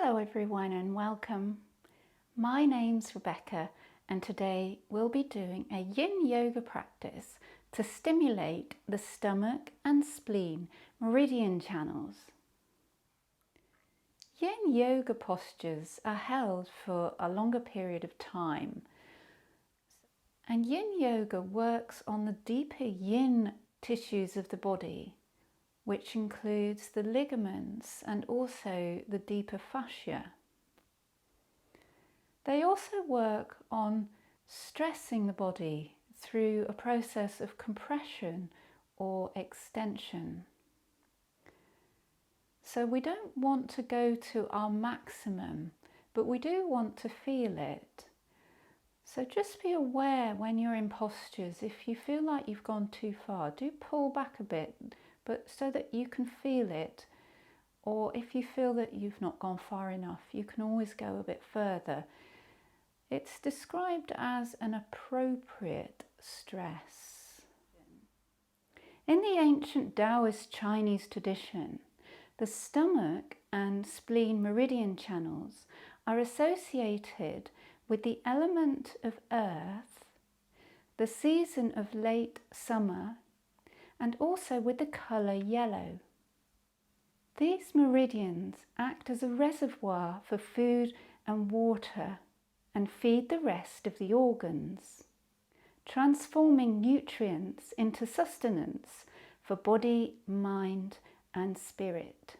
Hello everyone and welcome. My name's Rebecca and today we'll be doing a Yin Yoga practice to stimulate the stomach and spleen meridian channels. Yin Yoga postures are held for a longer period of time, and Yin Yoga works on the deeper yin tissues of the body, which includes the ligaments and also the deeper fascia. They also work on stressing the body through a process of compression or extension. So we don't want to go to our maximum, but we do want to feel it. So just be aware when you're in postures, if you feel like you've gone too far, do pull back a bit, but so that you can feel it. Or if you feel that you've not gone far enough, you can always go a bit further. It's described as an appropriate stress. In the ancient Taoist Chinese tradition, the stomach and spleen meridian channels are associated with the element of earth, the season of late summer, and also with the colour yellow. These meridians act as a reservoir for food and water and feed the rest of the organs, transforming nutrients into sustenance for body, mind, and spirit.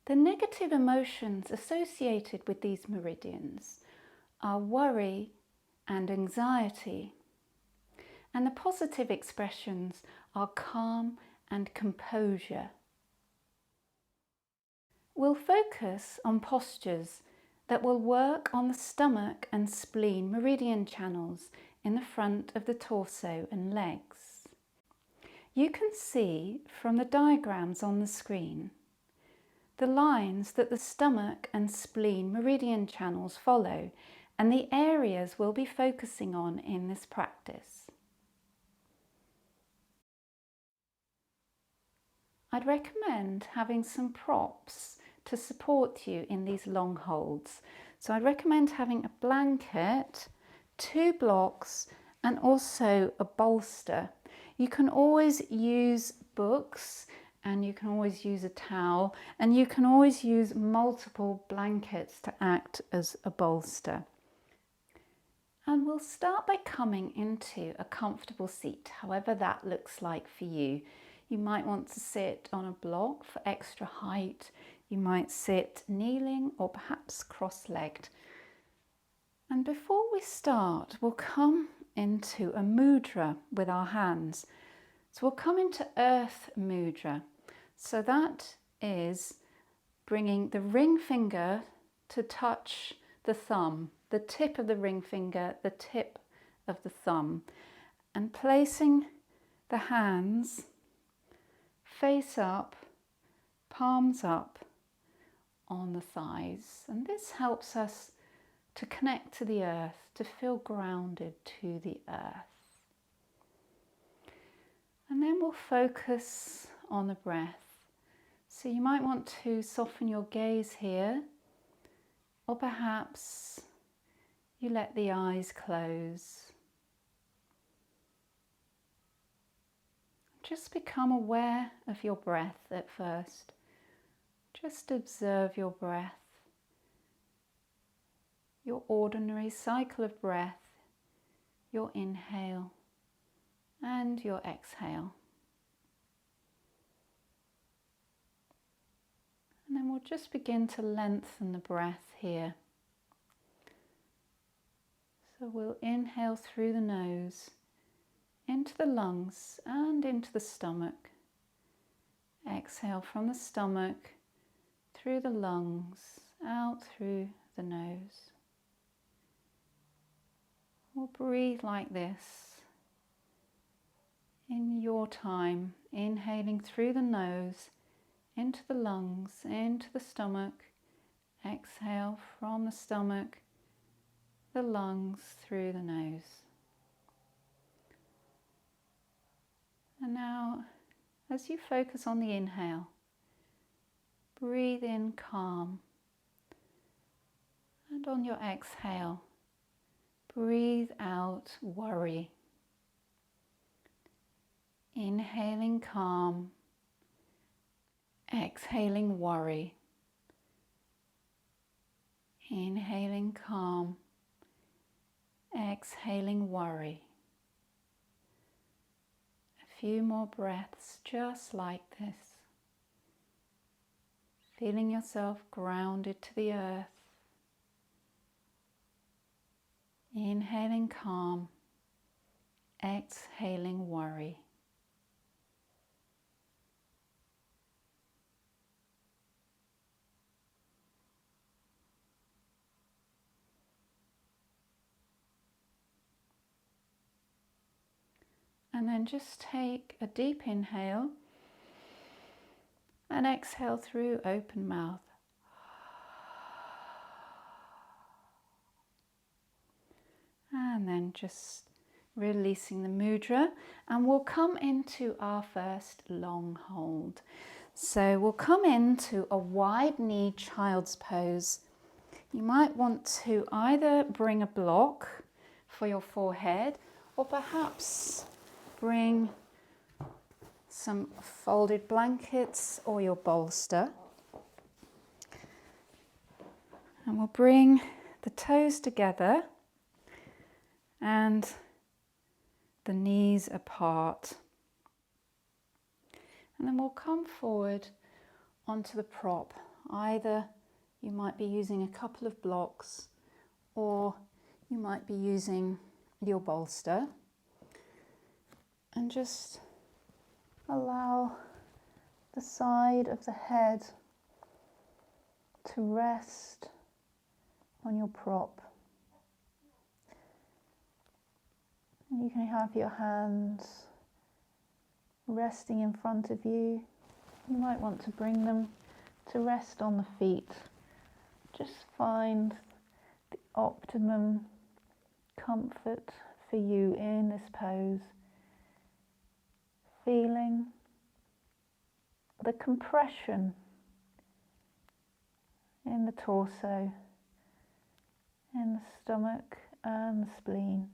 The negative emotions associated with these meridians are worry and anxiety, and the positive expressions are calm and composure. We'll focus on postures that will work on the stomach and spleen meridian channels in the front of the torso and legs. You can see from the diagrams on the screen the lines that the stomach and spleen meridian channels follow and the areas we'll be focusing on in this practice. I'd recommend having some props to support you in these long holds. So I'd recommend having a blanket, 2 blocks, and also a bolster. You can always use books, and you can always use a towel, and you can always use multiple blankets to act as a bolster. And we'll start by coming into a comfortable seat, however that looks like for you. You might want to sit on a block for extra height. You might sit kneeling or perhaps cross-legged. And before we start, we'll come into a mudra with our hands. So we'll come into Earth Mudra. So that is bringing the ring finger to touch the thumb, the tip of the ring finger, the tip of the thumb, and placing the hands face up, palms up on the thighs. And this helps us to connect to the earth, to feel grounded to the earth. And then we'll focus on the breath. So you might want to soften your gaze here, or perhaps you let the eyes close. Just become aware of your breath at first. Just observe your breath, your ordinary cycle of breath, your inhale and your exhale. And then we'll just begin to lengthen the breath here. So we'll inhale through the nose, into the lungs and into the stomach. Exhale from the stomach, through the lungs, out through the nose. We'll breathe like this in your time, inhaling through the nose, into the lungs, into the stomach. Exhale from the stomach, the lungs, through the nose. And now, as you focus on the inhale, breathe in calm And on your exhale, breathe out worry. Inhaling calm, exhaling worry. Inhaling calm, exhaling worry. A few more breaths just like this. Feeling yourself grounded to the earth. Inhaling calm, exhaling worry. And then just take a deep inhale and exhale through open mouth. And then just releasing the mudra, and we'll come into our first long hold. So we'll come into a wide knee child's pose. You might want to either bring a block for your forehead, or perhaps bring some folded blankets or your bolster. And we'll bring the toes together and the knees apart. And then we'll come forward onto the prop. Either you might be using a couple of blocks, or you might be using your bolster. And just allow the side of the head to rest on your prop. And you can have your hands resting in front of you. You might want to bring them to rest on the feet. Just find the optimum comfort for you in this pose. Feeling the compression in the torso, in the stomach and the spleen.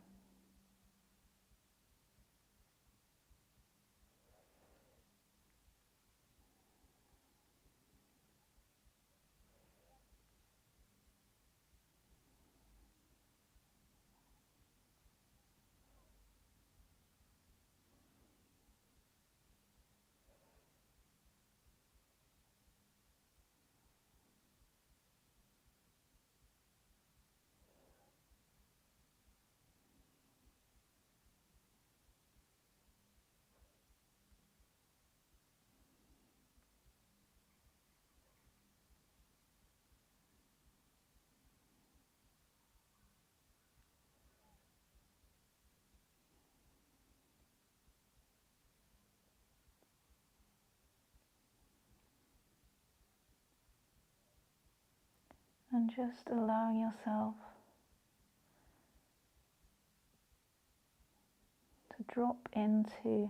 And just allowing yourself to drop into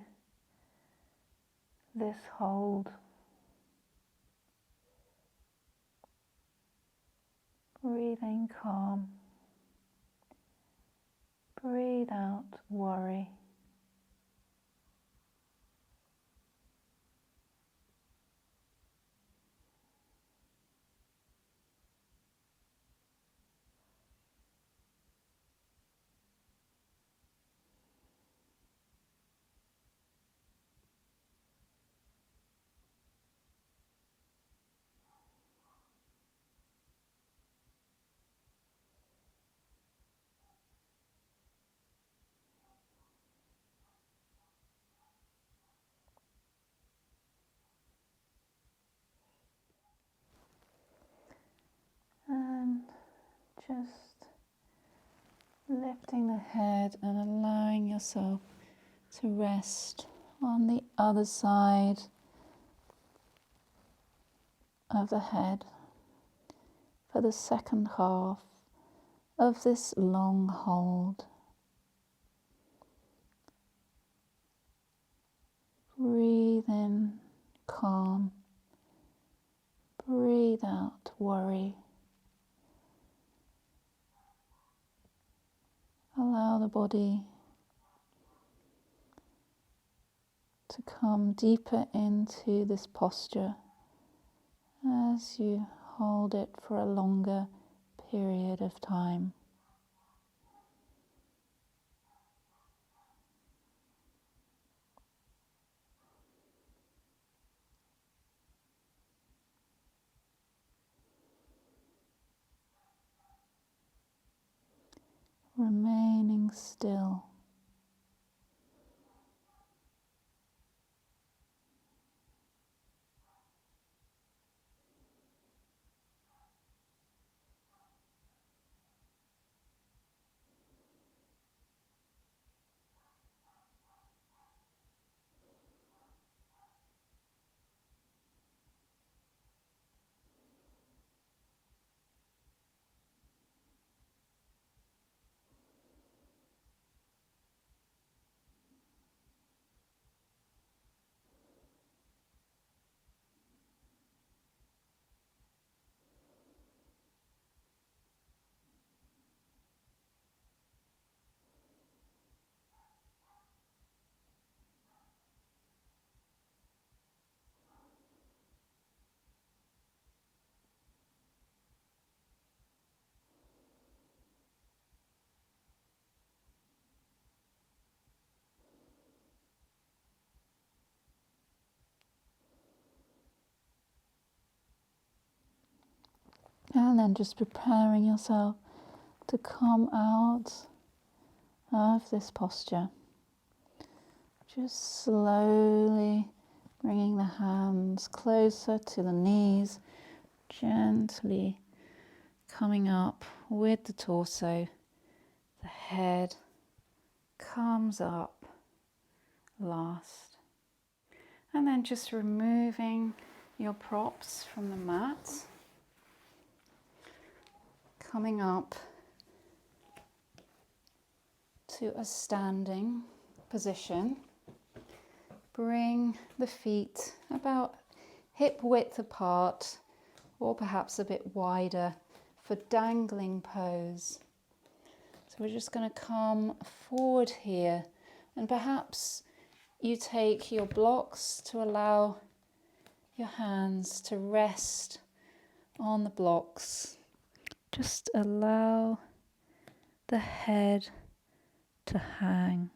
this hold. Breathing calm. Breathe out worry. And just lifting the head and allowing yourself to rest on the other side of the head for the second half of this long hold. Breathe in calm. Breathe out worry. Allow the body to come deeper into this posture as you hold it for a longer period of time. Remaining still. And then just preparing yourself to come out of this posture. Just slowly bringing the hands closer to the knees, gently coming up with the torso. The head comes up last. And then just removing your props from the mat. Coming up to a standing position. Bring the feet about hip width apart, or perhaps a bit wider for dangling pose. So we're just going to come forward here, and perhaps you take your blocks to allow your hands to rest on the blocks. Just allow the head to hang.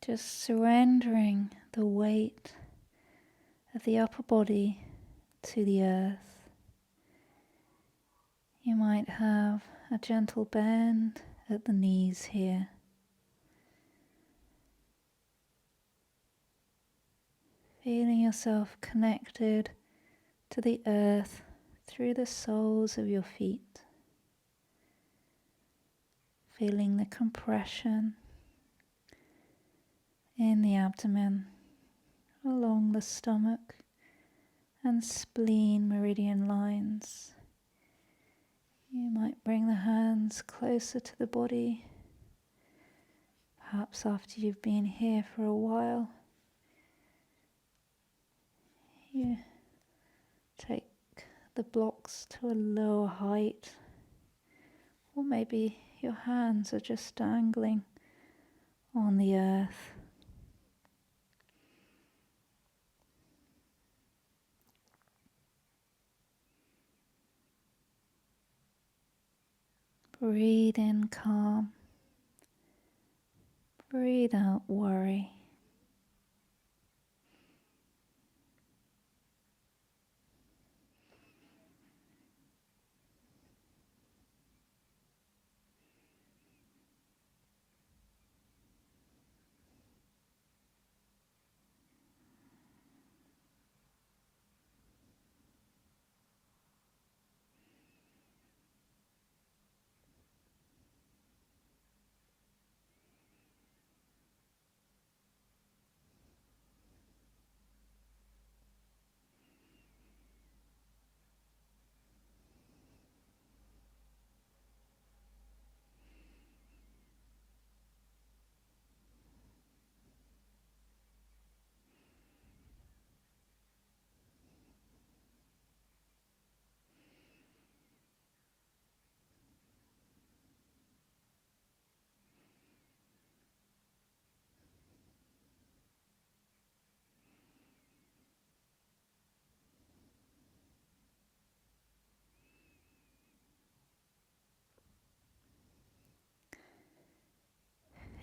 Just surrendering the weight of the upper body to the earth. You might have a gentle bend at the knees here. Feeling yourself connected to the earth through the soles of your feet. Feeling the compression in the abdomen, along the stomach and spleen meridian lines. You might bring the hands closer to the body, perhaps after you've been here for a while. You take the blocks to a lower height, or maybe your hands are just dangling on the earth. Breathe in calm, breathe out worry.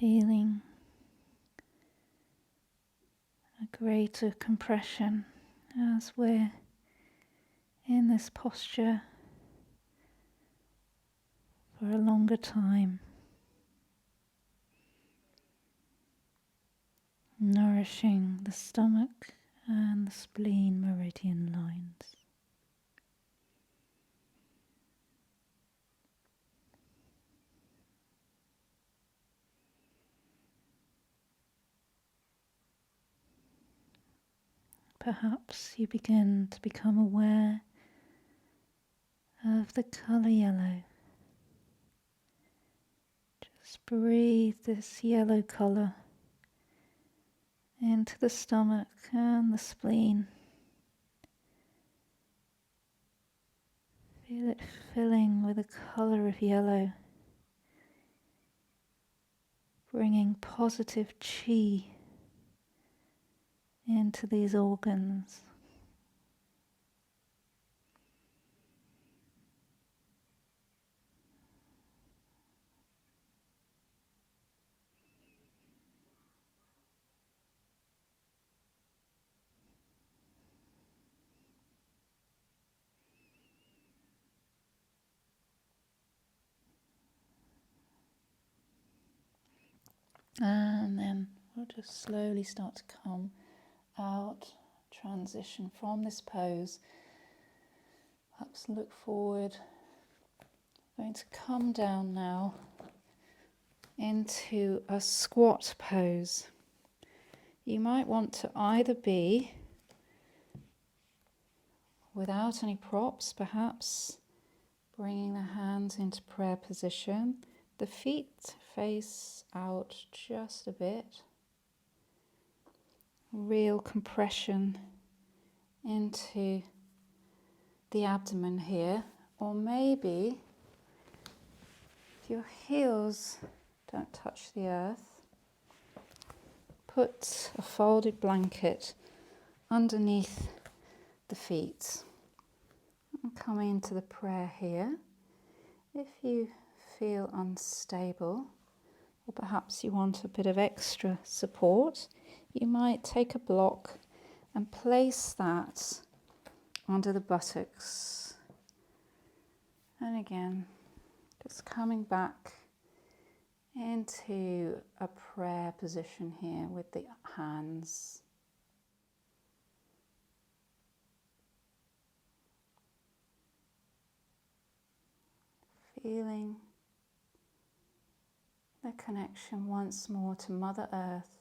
feeling a greater compression as we're in this posture for a longer time, nourishing the stomach and the spleen meridian lines. Perhaps you begin to become aware of the colour yellow. Just breathe this yellow colour into the stomach and the spleen. Feel it filling with a colour of yellow, bringing positive chi into these organs. And then we'll just slowly start to come out, transition from this pose. Perhaps look forward. I'm going to come down now into a squat pose. You might want to either be without any props, perhaps bringing the hands into prayer position, the feet face out just a bit, real compression into the abdomen here, or maybe if your heels don't touch the earth, put a folded blanket underneath the feet. And come into the prayer here. If you feel unstable, or perhaps you want a bit of extra support, you might take a block and place that under the buttocks. And again, just coming back into a prayer position here with the hands. Feeling the connection once more to Mother Earth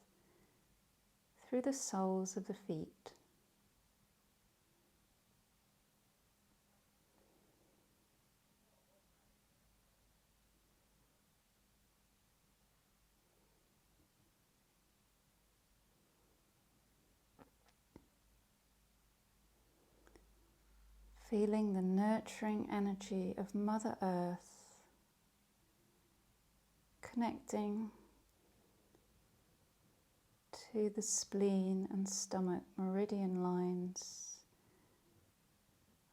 through the soles of the feet. Feeling the nurturing energy of Mother Earth connecting to the spleen and stomach meridian lines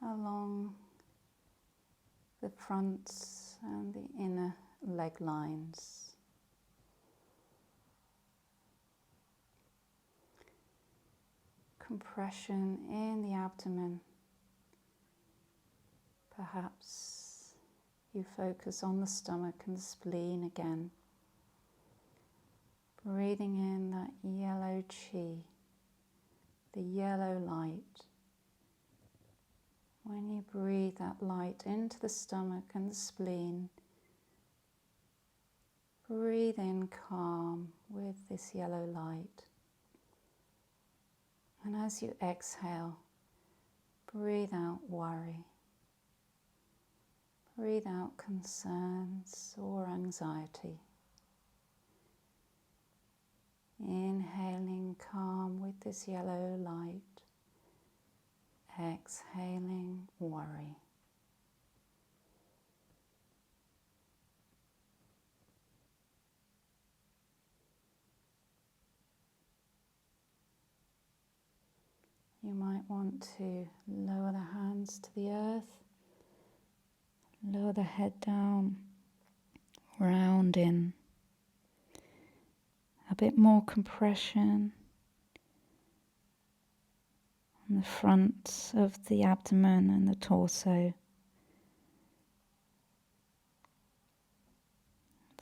along the fronts and the inner leg lines. Compression in the abdomen. Perhaps you focus on the stomach and the spleen again. Breathing in that yellow chi, the yellow light. When you breathe that light into the stomach and the spleen, breathe in calm with this yellow light. And as you exhale, breathe out worry. Breathe out concerns or anxiety. Inhaling calm with this yellow light. Exhaling worry. You might want to lower the hands to the earth. Lower the head down, round in. bit more compression on the front of the abdomen and the torso,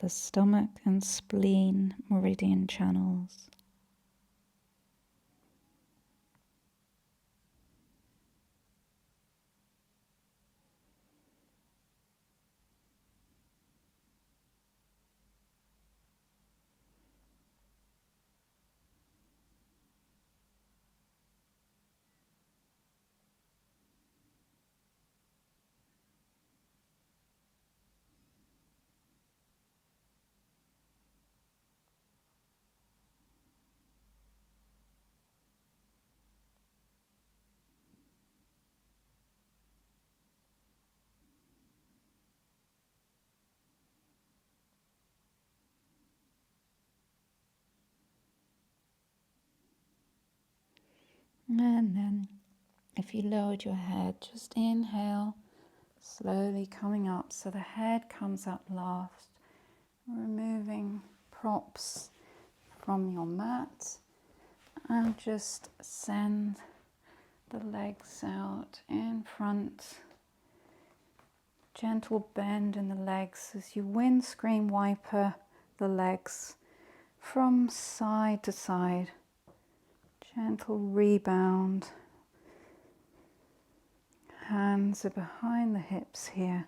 the stomach and spleen meridian channels. And then if you lowered your head, just inhale, slowly coming up so the head comes up last, removing props from your mat, and just send the legs out in front. Gentle bend in the legs as you windscreen wiper the legs from side to side. Gentle rebound. Hands are behind the hips here.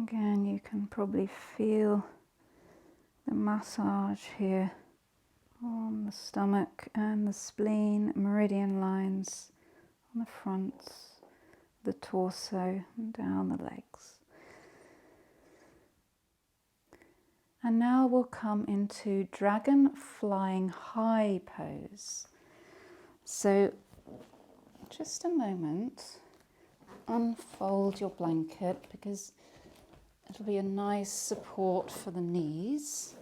Again, you can probably feel the massage here on the stomach and the spleen meridian lines on the front, the torso, and down the legs. And now we'll come into dragon flying high pose. So just a moment, unfold your blanket because it'll be a nice support for the knees.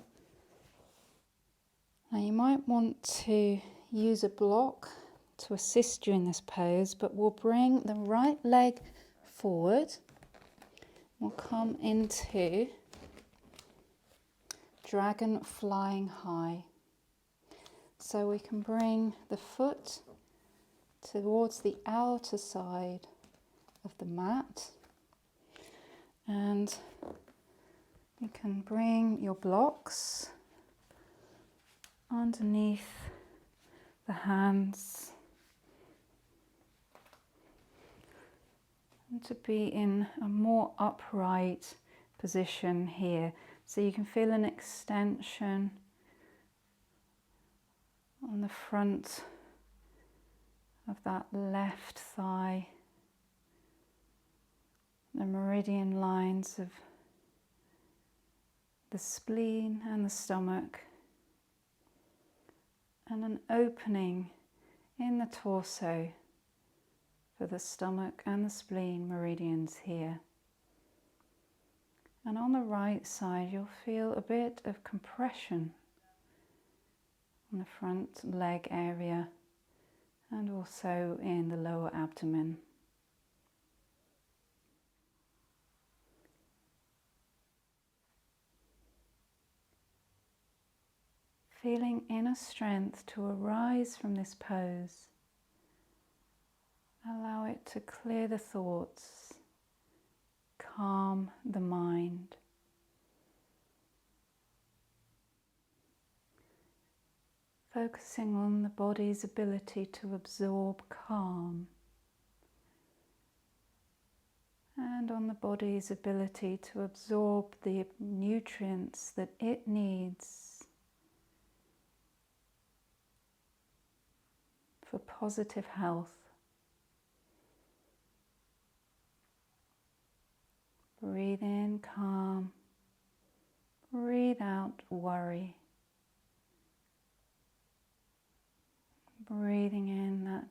Now you might want to use a block to assist you in this pose, but we'll bring the right leg forward. We'll come into dragon flying high. So we can bring the foot towards the outer side of the mat, and you can bring your blocks underneath the hands and to be in a more upright position here. So you can feel an extension on the front of that left thigh, the meridian lines of the spleen and the stomach, and an opening in the torso for the stomach and the spleen meridians here. And on the right side, you'll feel a bit of compression on the front leg area and also in the lower abdomen. Feeling inner strength to arise from this pose. Allow it to clear the thoughts, calm the mind. Focusing on the body's ability to absorb calm and on the body's ability to absorb the nutrients that it needs for positive health. Breathe in calm, breathe out worry. Breathing in that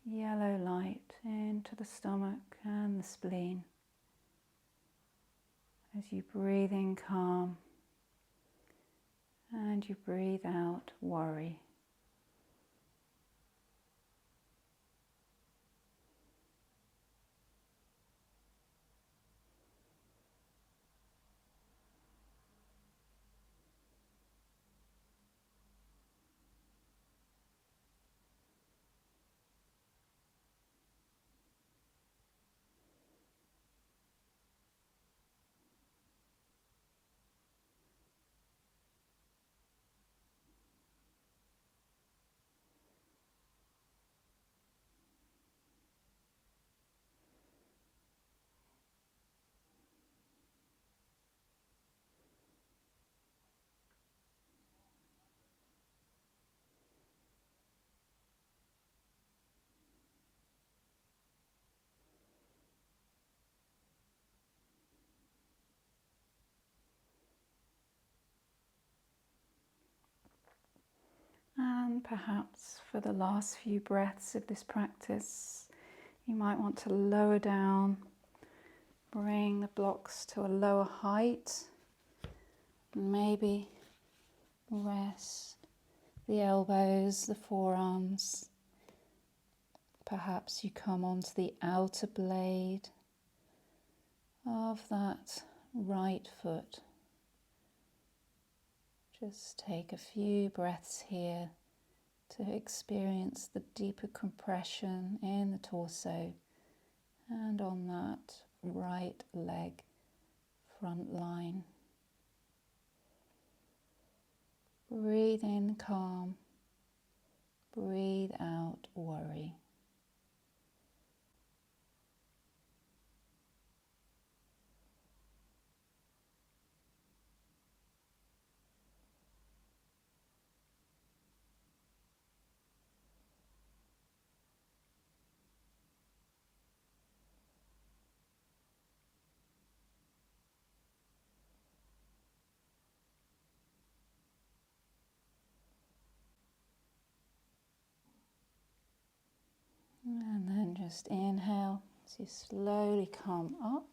yellow light into the stomach and the spleen. As you breathe in calm and you breathe out worry. And perhaps for the last few breaths of this practice, you might want to lower down, bring the blocks to a lower height, and maybe rest the elbows, the forearms. Perhaps you come onto the outer blade of that right foot. Just take a few breaths here to experience the deeper compression in the torso and on that right leg front line. Breathe in calm, breathe out worry. And then just inhale as you slowly come up,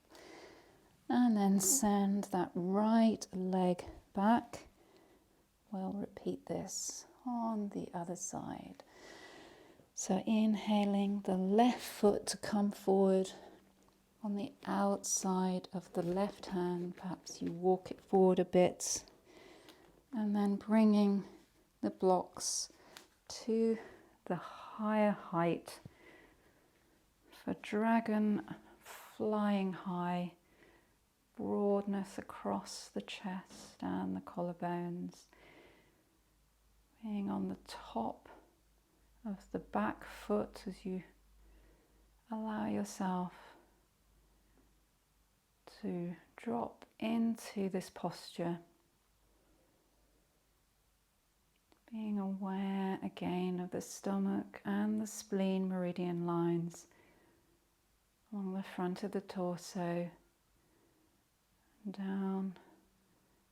and then send that right leg back. We'll repeat this on the other side. So inhaling the left foot to come forward on the outside of the left hand. Perhaps you walk it forward a bit, and then bringing the blocks to the higher height for dragon, flying high, broadness across the chest and the collarbones, being on the top of the back foot as you allow yourself to drop into this posture, being aware again of the stomach and the spleen meridian lines along the front of the torso, down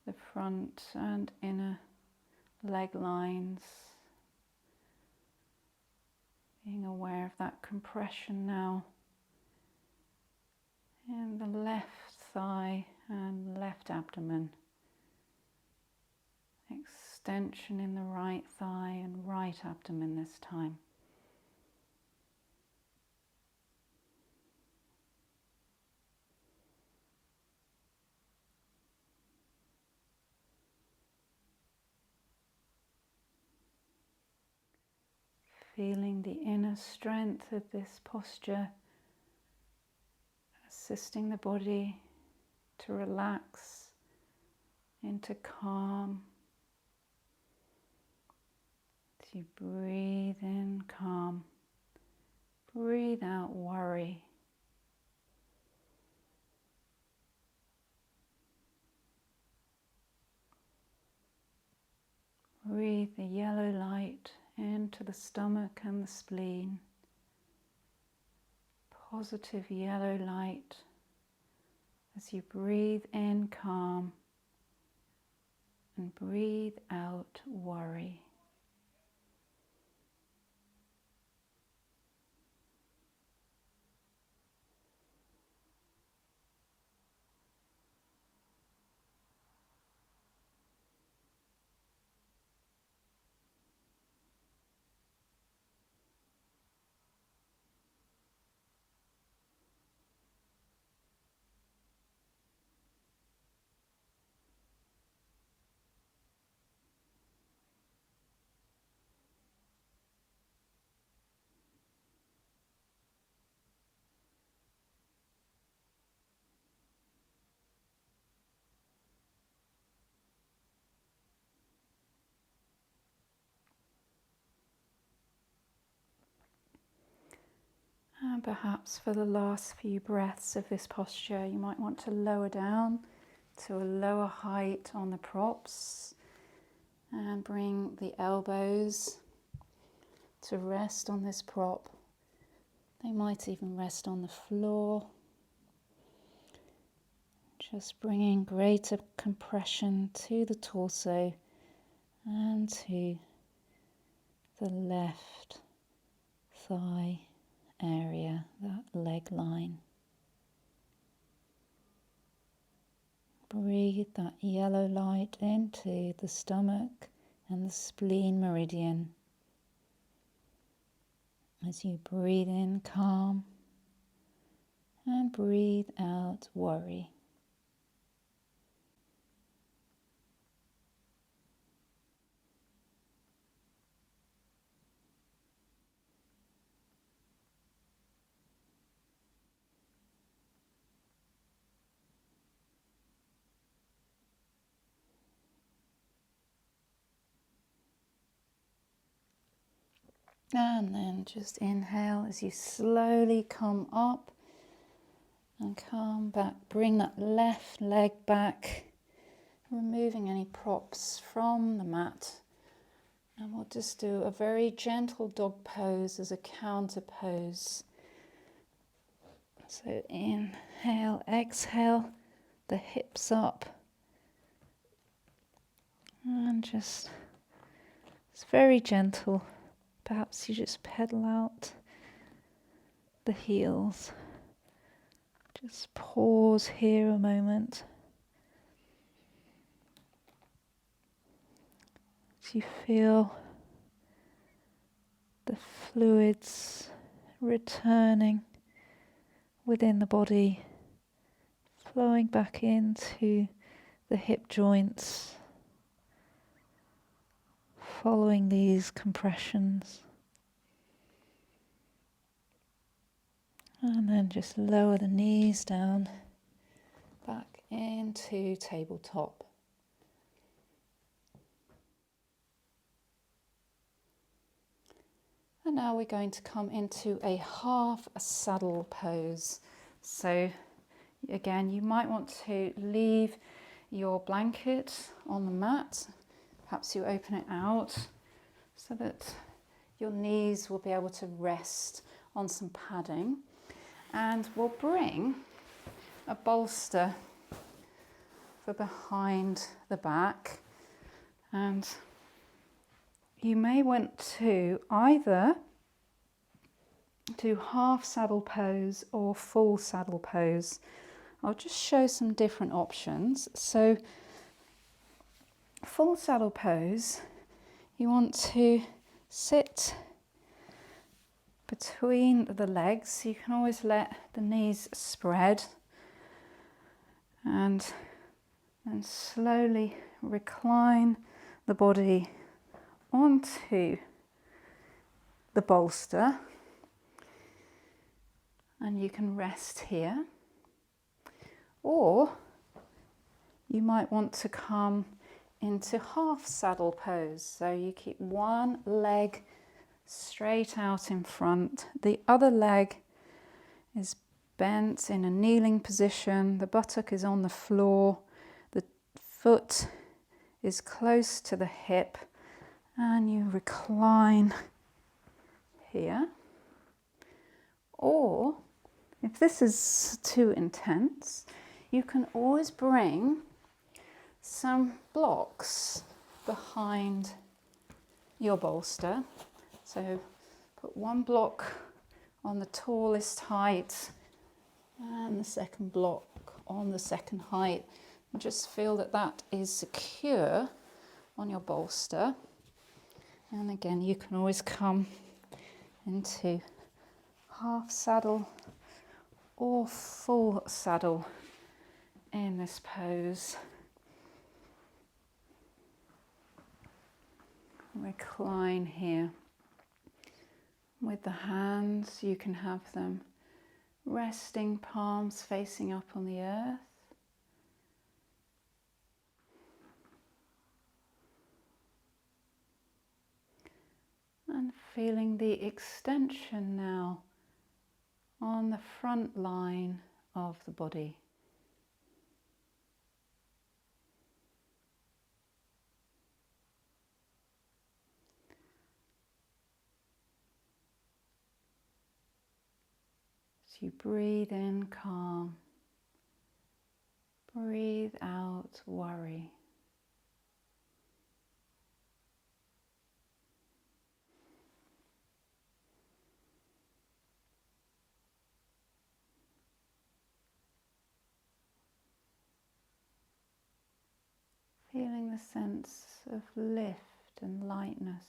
the front and inner leg lines, being aware of that compression now in the left thigh and left abdomen, extension in the right thigh and right abdomen this time. Feeling the inner strength of this posture, assisting the body to relax into calm. As you breathe in calm, breathe out worry. Breathe the yellow light into the stomach and the spleen. Positive yellow light as you breathe in calm and breathe out worry. And perhaps for the last few breaths of this posture, you might want to lower down to a lower height on the props and bring the elbows to rest on this prop. They might even rest on the floor. Just bringing greater compression to the torso and to the left thigh area, that leg line. Breathe that yellow light into the stomach and the spleen meridian. As you breathe in calm and breathe out worry. And then just inhale as you slowly come up and come back. Bring that left leg back, removing any props from the mat. And we'll just do a very gentle dog pose as a counter pose. So inhale, exhale, the hips up. And just, it's very gentle. Perhaps you just pedal out the heels. Just pause here a moment. As you feel the fluids returning within the body, flowing back into the hip joints, following these compressions. And then just lower the knees down, back into tabletop. And now we're going to come into a half saddle pose. So again, you might want to leave your blanket on the mat. Perhaps you open it out so that your knees will be able to rest on some padding. And we'll bring a bolster for behind the back. And you may want to either do half saddle pose or full saddle pose. I'll just show some different options. So full saddle pose, you want to sit between the legs. You can always let the knees spread and then slowly recline the body onto the bolster, and you can rest here. Or you might want to come into half saddle pose. So you keep one leg straight out in front, the other leg is bent in a kneeling position, the buttock is on the floor, the foot is close to the hip, and you recline here. Or if this is too intense, you can always bring some blocks behind your bolster. So put one block on the tallest height and the second block on the second height. And just feel that that is secure on your bolster. And again, you can always come into half saddle or full saddle in this pose. Recline here. With the hands, you can have them resting, palms facing up on the earth. And feeling the extension now on the front line of the body. As you breathe in calm, breathe out worry. a sense of lift and lightness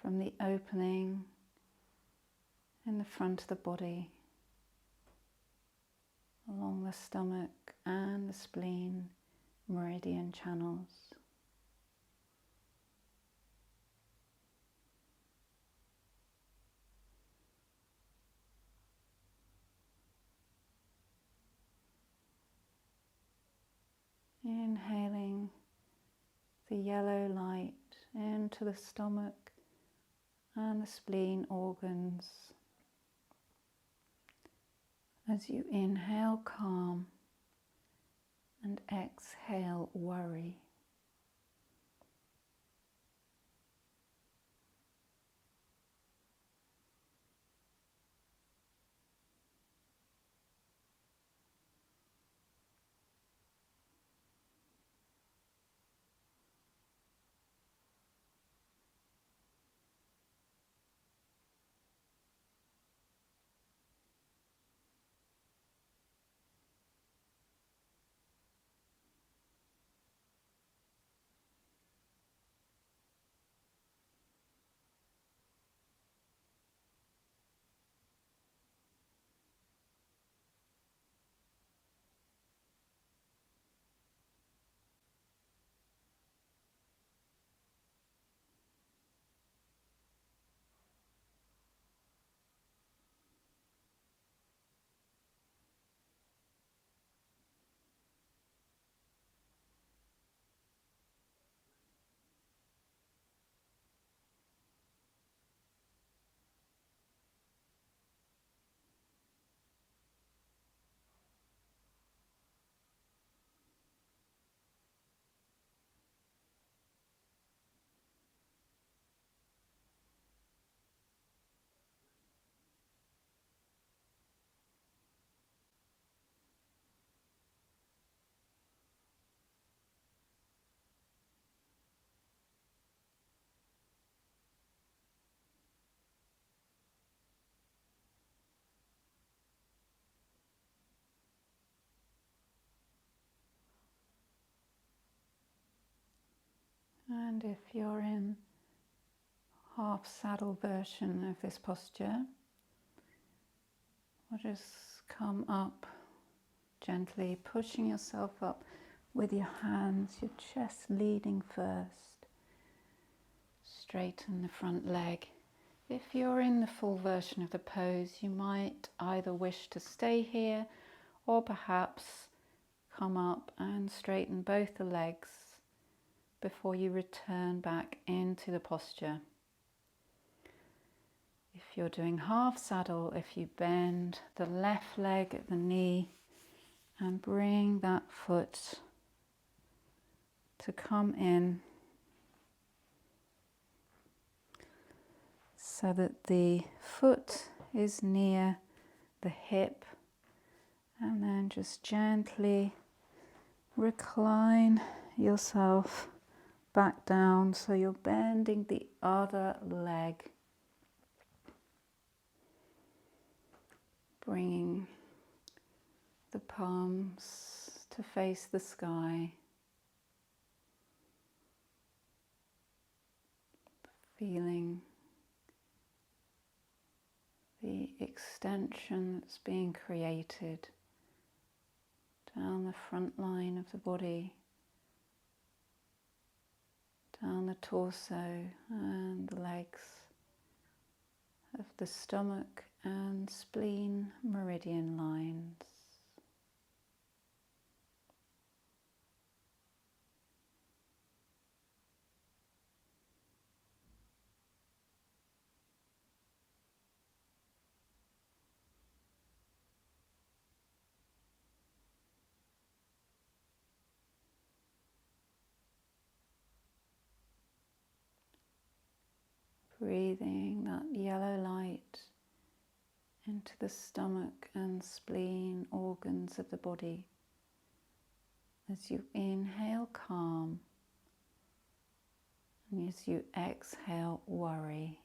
from the opening in the front of the body, along the stomach and the spleen meridian channels. Inhaling the yellow light into the stomach and the spleen organs. As you inhale calm and exhale worry. And if you're in half saddle version of this posture, we'll just come up gently, pushing yourself up with your hands, your chest leading first. Straighten the front leg. If you're in the full version of the pose, you might either wish to stay here or perhaps come up and straighten both the legs before you return back into the posture. If you're doing half saddle, if you bend the left leg at the knee and bring that foot to come in so that the foot is near the hip, and then just gently recline yourself back down so you're bending the other leg, bringing the palms to face the sky, feeling the extension that's being created down the front line of the body, down the torso and the legs of the stomach and spleen meridian lines. Breathing that yellow light into the stomach and spleen organs of the body as you inhale calm and as you exhale worry.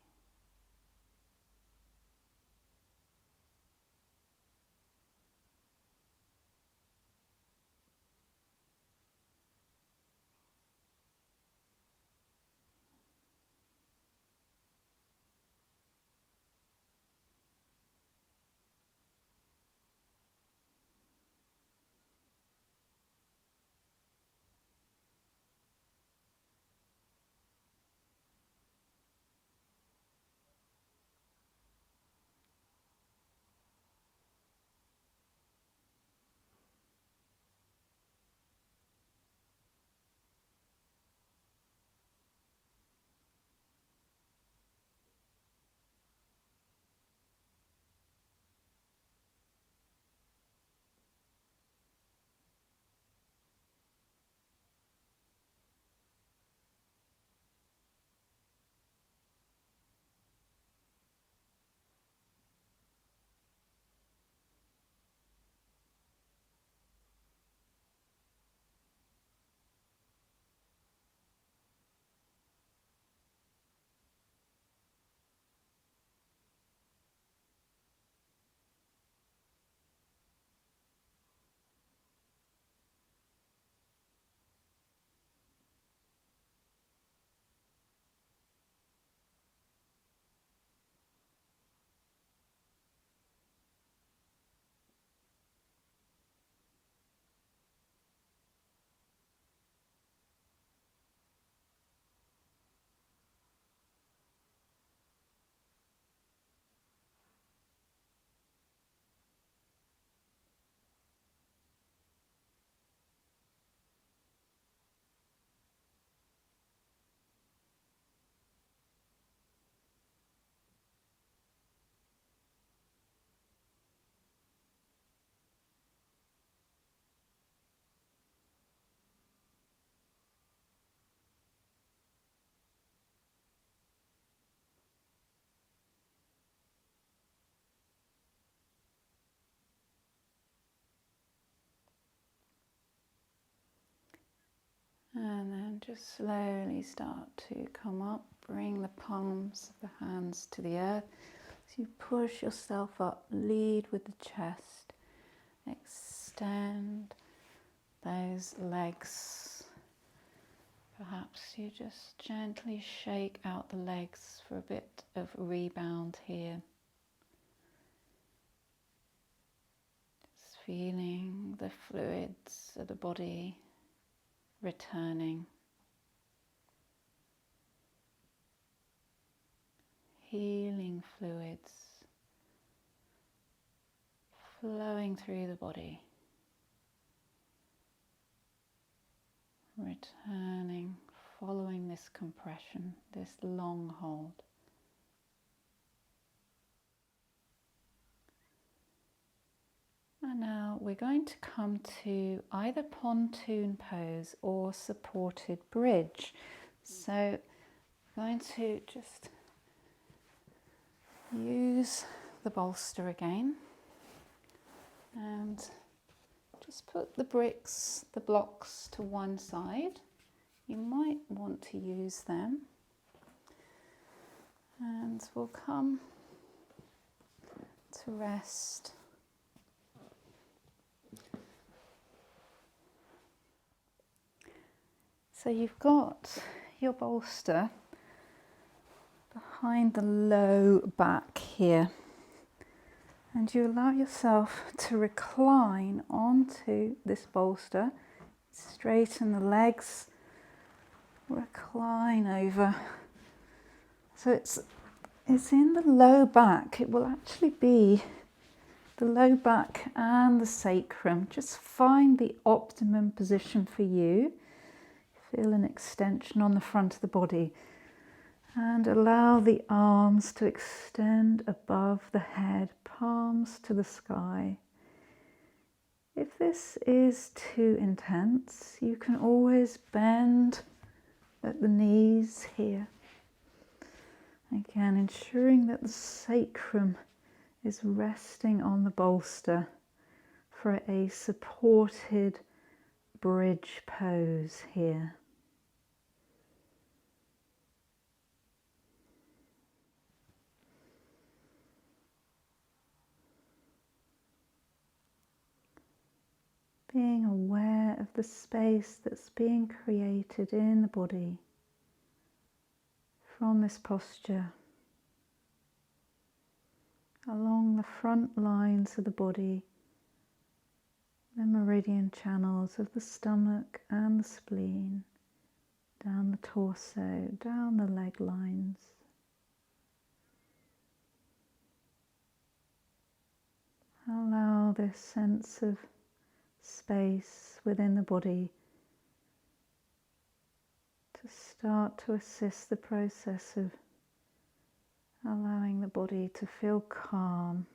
just slowly start to come up. Bring the palms of the hands to the earth. So you push yourself up, lead with the chest. Extend those legs. Perhaps you just gently shake out the legs for a bit of rebound here. Just feeling the fluids of the body returning. Healing fluids flowing through the body. Returning, following this compression, this long hold. And now we're going to come to either pontoon pose or supported bridge. So I'm going to just use the bolster again and just put the bricks, the blocks to one side. You might want to use them. And we'll come to rest. So you've got your bolster behind the low back here. And you allow yourself to recline onto this bolster. Straighten the legs. Recline over. So it's in the low back. It will actually be the low back and the sacrum. Just find the optimum position for you. Feel an extension on the front of the body. And allow the arms to extend above the head, palms to the sky. If this is too intense, you can always bend at the knees here. Again, ensuring that the sacrum is resting on the bolster for a supported bridge pose here. Being aware of the space that's being created in the body from this posture, along the front lines of the body, the meridian channels of the stomach and the spleen, down the torso, down the leg lines. Allow this sense of space within the body to start to assist the process of allowing the body to feel calm,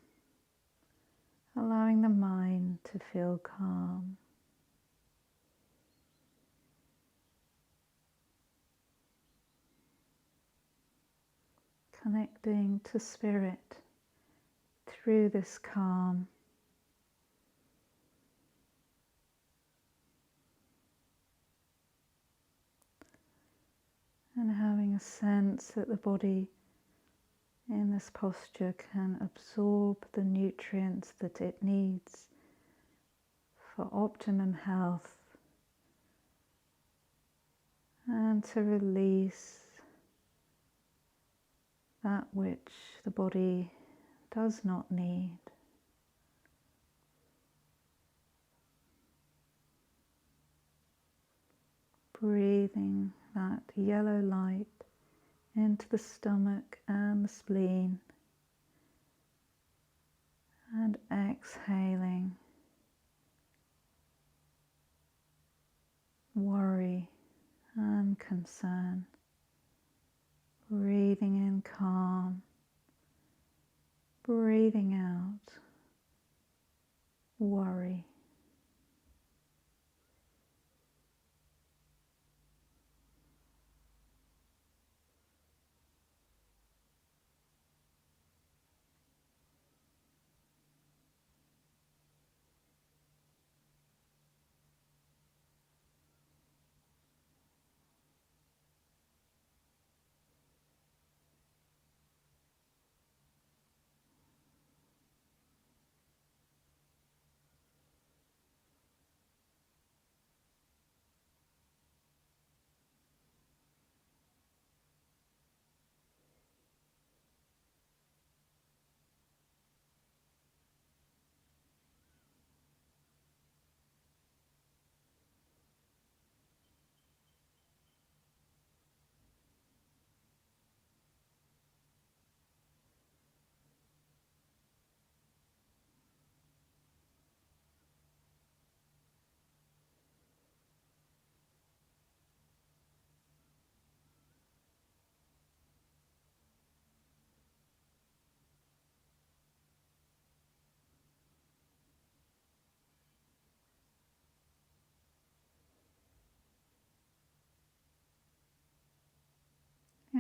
allowing the mind to feel calm. Connecting to spirit through this calm. And having a sense that the body in this posture can absorb the nutrients that it needs for optimum health, and to release that which the body does not need. Breathing that yellow light into the stomach and the spleen, and exhaling worry and concern. Breathing in calm, breathing out worry.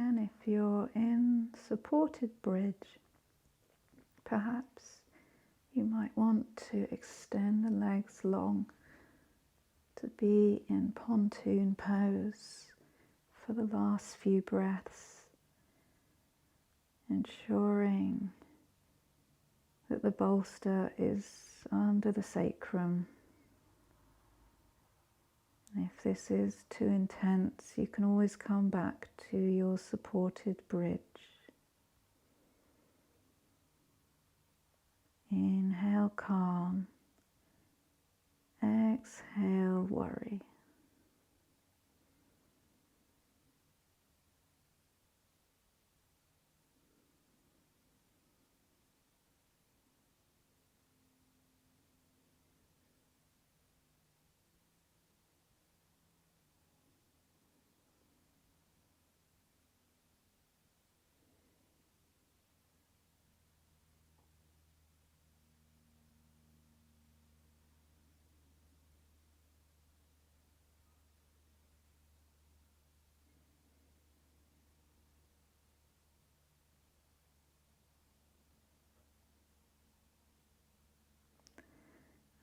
then if you're in supported bridge, perhaps you might want to extend the legs long to be in pontoon pose for the last few breaths, ensuring that the bolster is under the sacrum. If this is too intense, you can always come back to your supported bridge. Inhale, calm. Exhale, worry.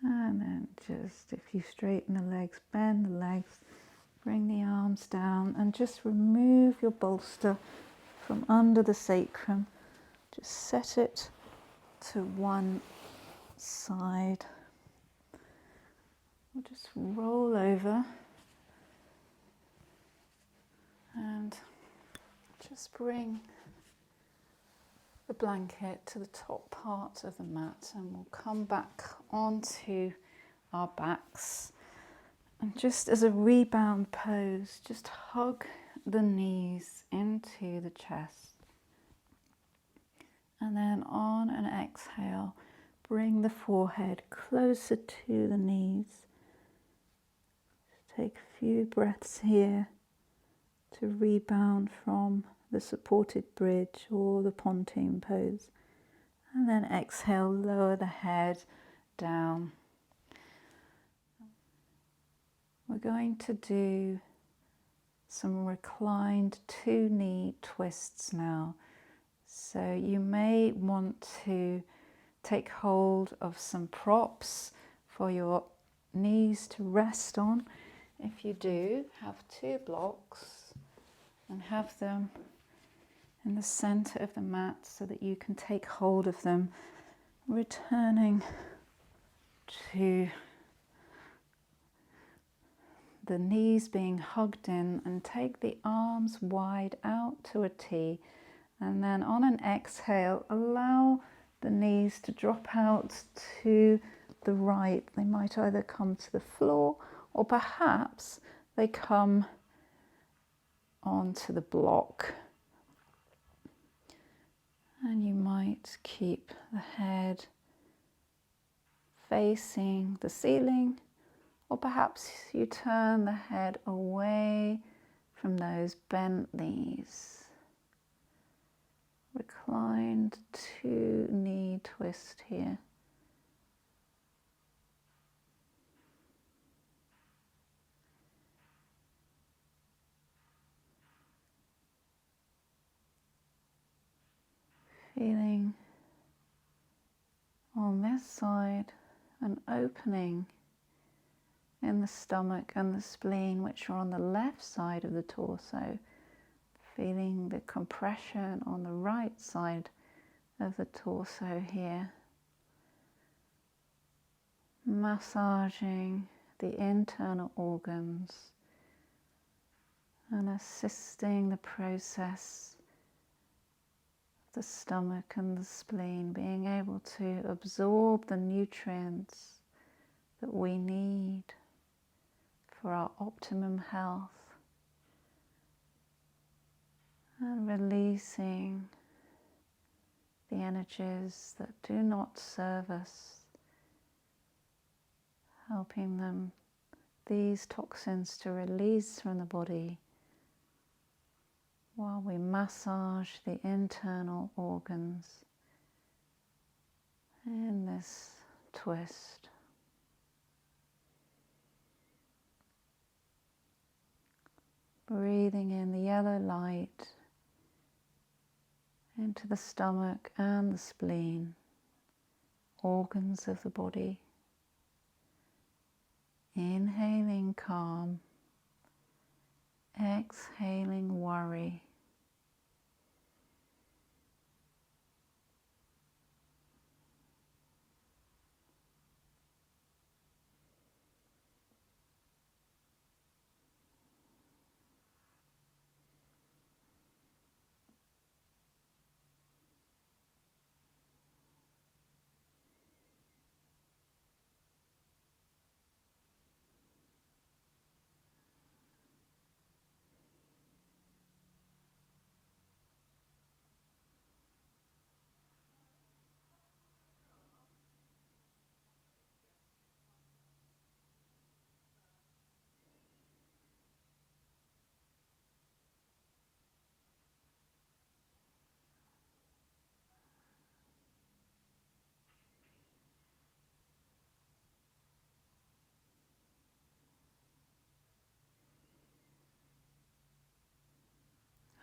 And then just, if you straighten the legs, bend the legs, bring the arms down and just remove your bolster from under the sacrum. Just set it to one side. We'll just roll over and just bring the blanket to the top part of the mat, and we'll come back onto our backs. And just as a rebound pose, just hug the knees into the chest. And then on an exhale, bring the forehead closer to the knees. Just take a few breaths here to rebound from the supported bridge or the pontoon pose. And then exhale, lower the head down. We're going to do some reclined 2-knee twists now. So you may want to take hold of some props for your knees to rest on. If you do, have 2 blocks and have them in the center of the mat so that you can take hold of them, returning to the knees being hugged in, and take the arms wide out to a T, and then on an exhale allow the knees to drop out to the right. They might either come to the floor or perhaps they come onto the block. And you might keep the head facing the ceiling, or perhaps you turn the head away from those bent knees. Reclined 2-knee twist here. Feeling on this side an opening in the stomach and the spleen, which are on the left side of the torso. Feeling the compression on the right side of the torso here. Massaging the internal organs and assisting the process of the stomach and the spleen, being able to absorb the nutrients that we need for our optimum health, and releasing the energies that do not serve us, helping these toxins to release from the body while we massage the internal organs in this twist. Breathing in the yellow light into the stomach and the spleen, organs of the body. Inhaling calm, exhaling worry.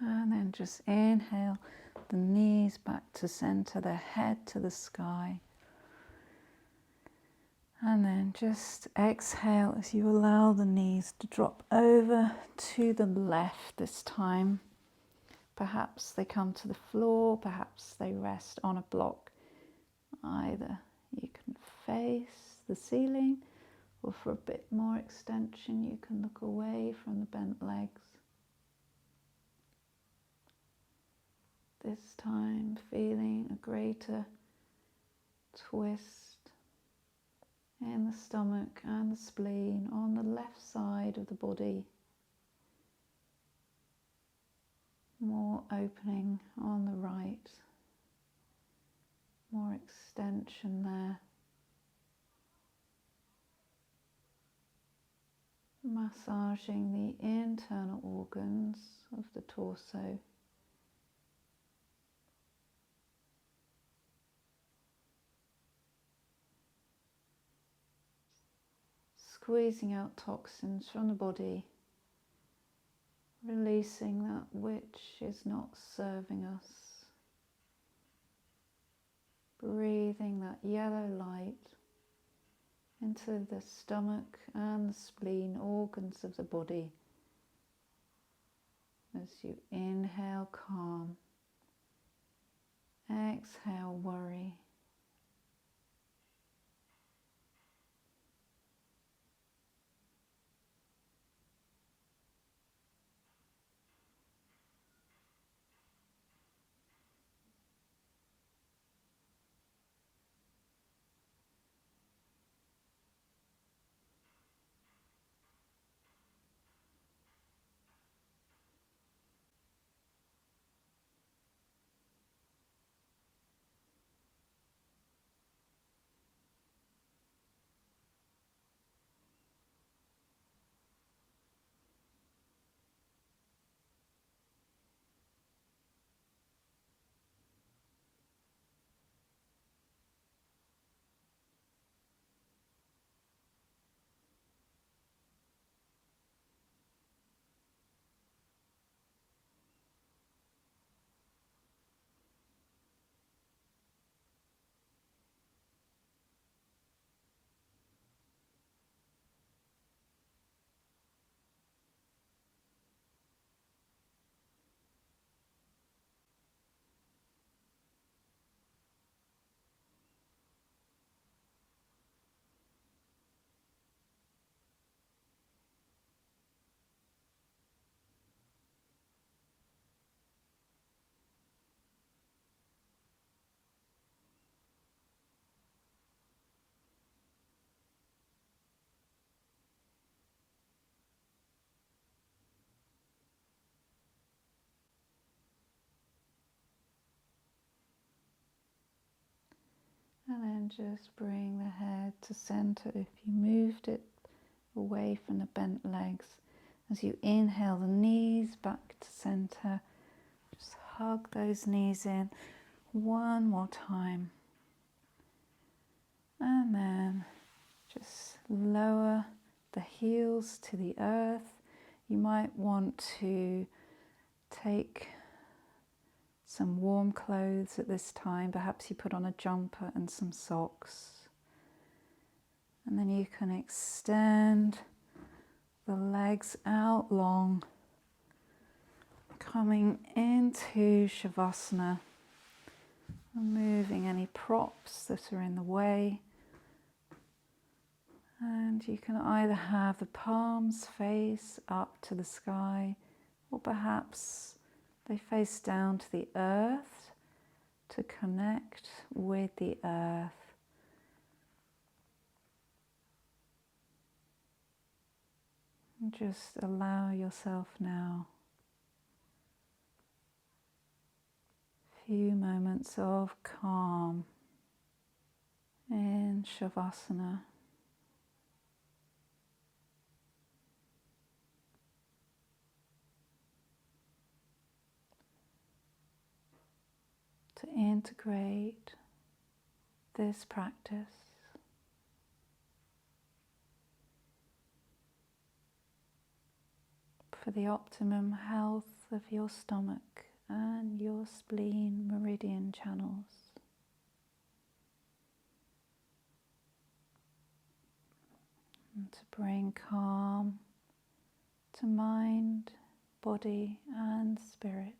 And then just inhale the knees back to center, the head to the sky. And then just exhale as you allow the knees to drop over to the left this time. Perhaps they come to the floor, perhaps they rest on a block. Either you can face the ceiling, or for a bit more extension you can look away from the bent legs. This time feeling a greater twist in the stomach and the spleen on the left side of the body. More opening on the right. More extension there. Massaging the internal organs of the torso. Squeezing out toxins from the body, releasing that which is not serving us. Breathing that yellow light into the stomach and the spleen, organs of the body. As you inhale calm, exhale worry. And then just bring the head to center if you moved it away from the bent legs. As you inhale the knees back to center, just hug those knees in one more time. And then just lower the heels to the earth. You might want to take some warm clothes at this time. Perhaps you put on a jumper and some socks. And then you can extend the legs out long, coming into Shavasana, removing any props that are in the way. And you can either have the palms face up to the sky, or perhaps they face down to the earth to connect with the earth. And just allow yourself now a few moments of calm in Shavasana. To integrate this practice for the optimum health of your stomach and your spleen meridian channels. And to bring calm to mind, body and spirit.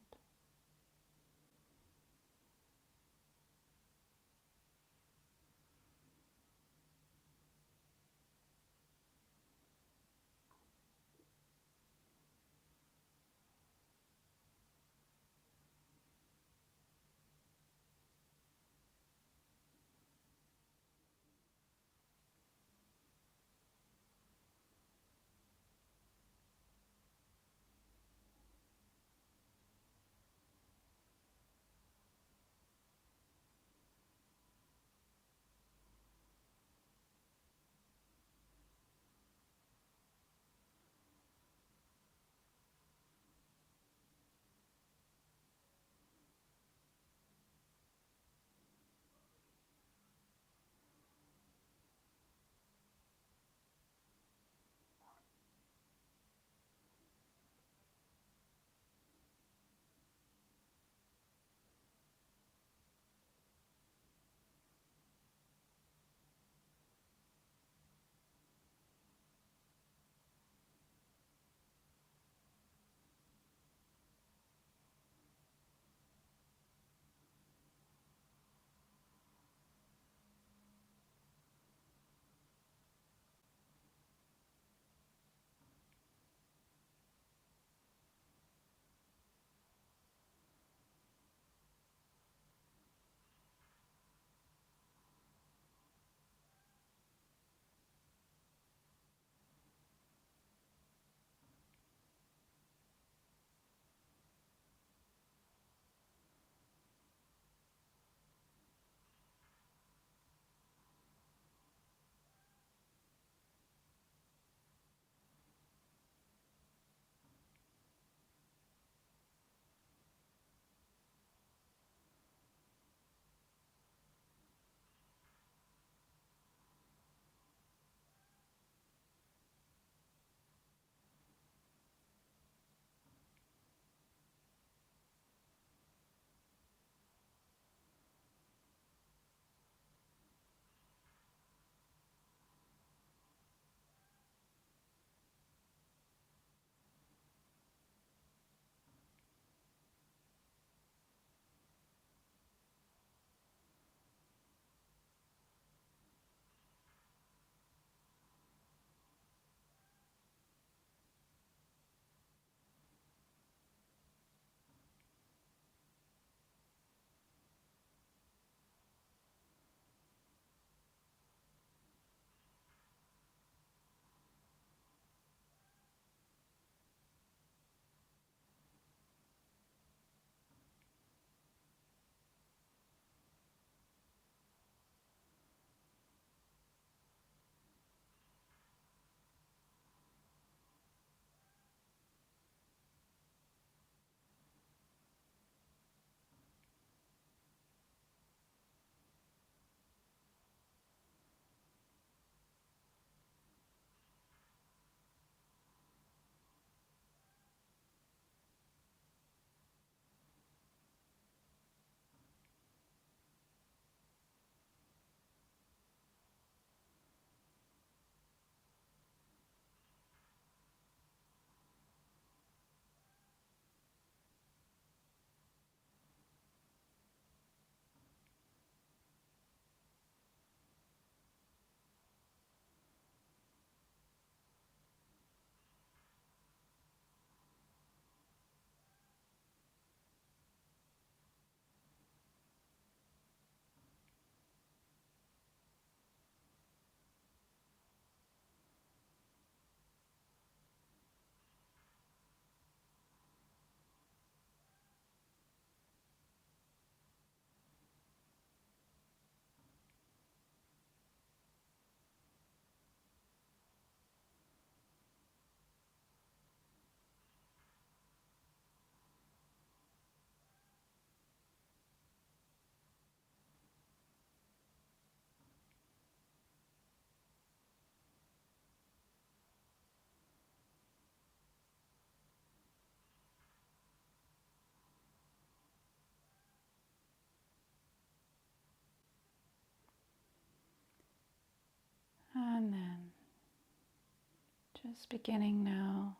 Just beginning now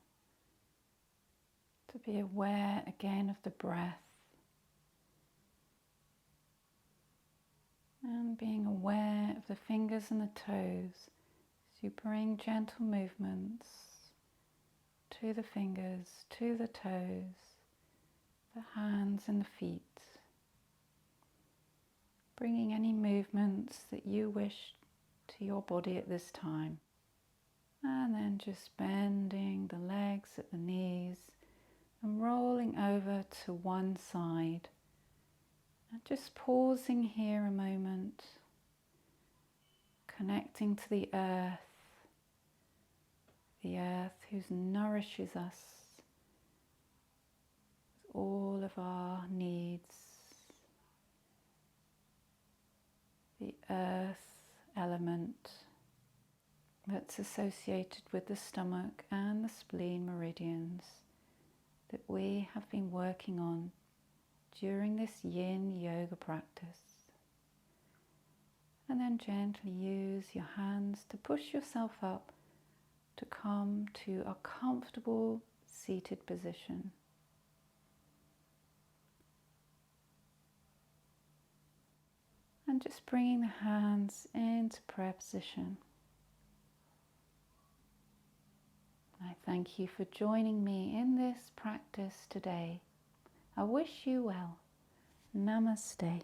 to be aware again of the breath and being aware of the fingers and the toes as you bring gentle movements to the fingers, to the toes, the hands and the feet, bringing any movements that you wish to your body at this time. And then just bending the legs at the knees and rolling over to one side. And just pausing here a moment, connecting to the earth who nourishes us with all of our needs. The earth element that's associated with the stomach and the spleen meridians that we have been working on during this Yin Yoga practice. And then gently use your hands to push yourself up to come to a comfortable seated position. And just bringing the hands into prayer position. I thank you for joining me in this practice today. I wish you well. Namaste.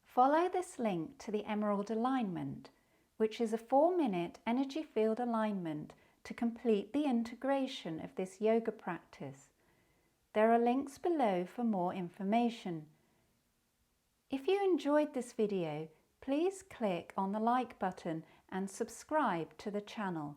Follow this link to the Emerald Alignment, which is a 4-minute energy field alignment to complete the integration of this yoga practice. There are links below for more information. If you enjoyed this video, please click on the like button and subscribe to the channel.